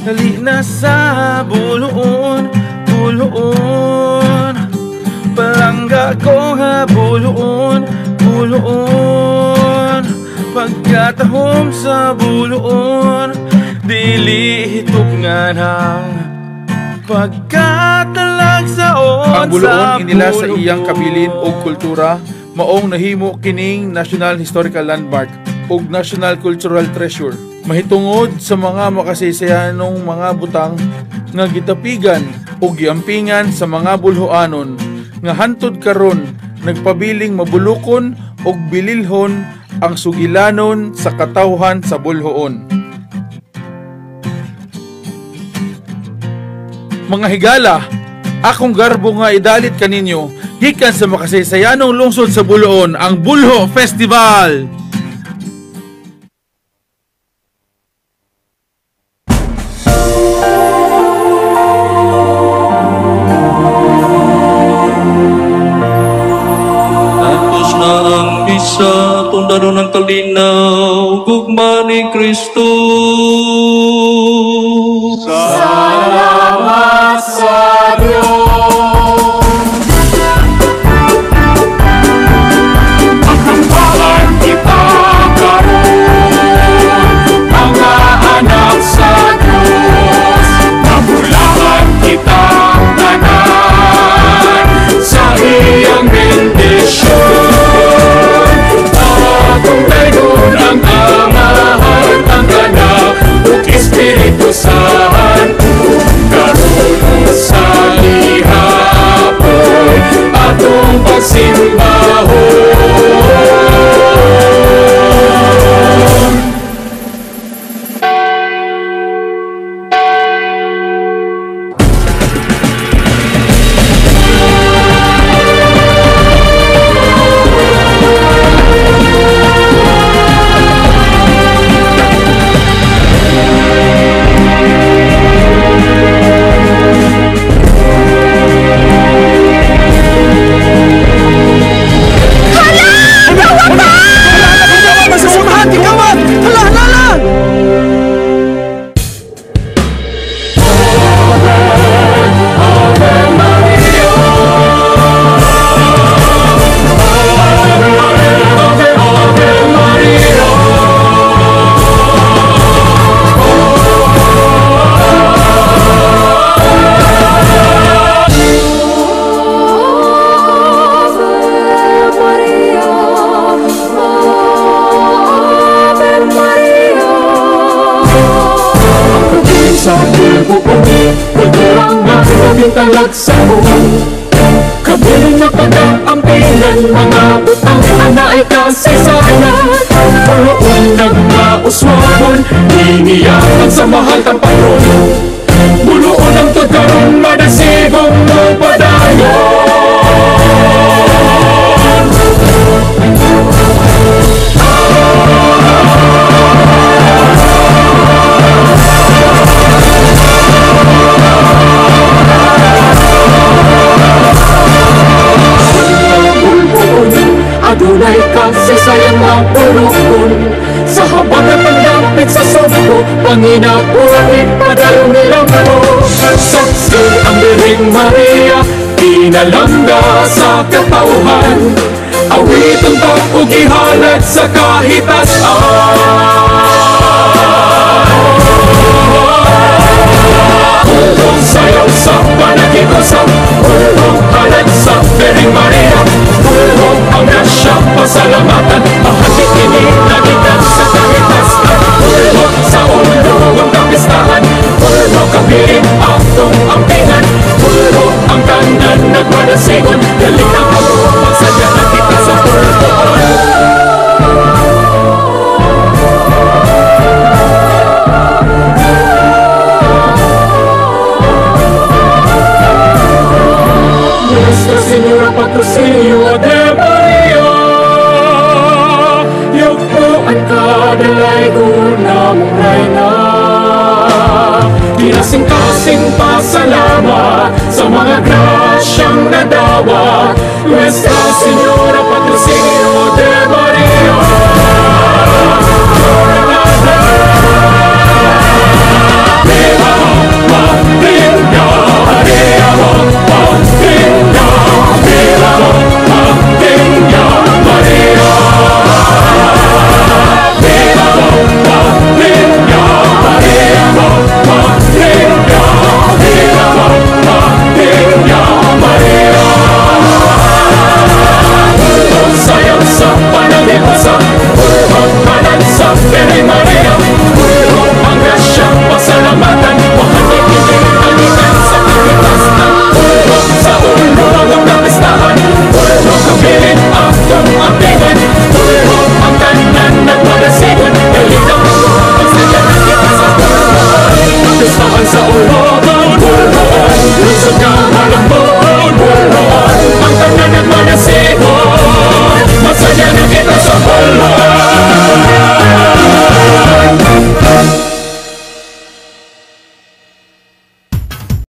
Dali na sa buluon, buluon. Palangga ko nga buluon, buluon. Pagkatahom sa buluon, dili hitop nga na pagkatalag saon. Ang buluon inila sa iyang kabilin o kultura, maong nahimo kining National Historical Landmark o National Cultural Treasure. Mahitungod sa mga makasaysayanong mga butang nga gitapigan o giampingan sa mga bulhoanon nga hantud karon nagpabiling mabulukon o bililhon ang sugilanon sa katawhan sa bulhoon. Mga higala, akong garbo nga idalit kaninyo gikan sa makasaysayanong lungsod sa Buloon, ang Bulho Festival. Sa tundano ng kalinaw, gugma ni Kristo. Salamat sa Diyos. Pagkampalan kita karon, mga anak sa Diyos. Nabulaan kita tanan sa iyang bendisyon. Kung gayun ang Amahan, ang Anak, ug Espiritu Santo, karon sa gihapon, atong pagsimbahon. Talag sa buwan, kabiling na pag-aampinan, mga butang ana ay kasaysayan. Buloon nagmauswagon, hiniyakan sa mahal kang patron. Buloon ang tagkaroon, madasigong mo padayon. Adunay kasaysayan nga Buloon, sa habang na pagdapit sa sumpo, Panginabuhin padalong nilang mo. Saksi ang Birheng Maria, pinalangga sa katauhan, awiton to ug ihalat sa kahitasan. Ulong sayaw sa panaginusap, ulong halat sa Birheng Maria, ulong ang nasya pasalamatan, mahalik ini nagitan sa kahitasan. Ulong sa ulong ang kapistahan, ulong kapirin atong ampingan, ulong ang kanan nagmadasigon, galing ang pag-upang sa dyanan kita sa Buloon. Nuestra Señora Patrocinio de Maria, yugpuan ka dalay unang reyna. Dinasing-kasing pasalamat sa mga grasyang nadawa,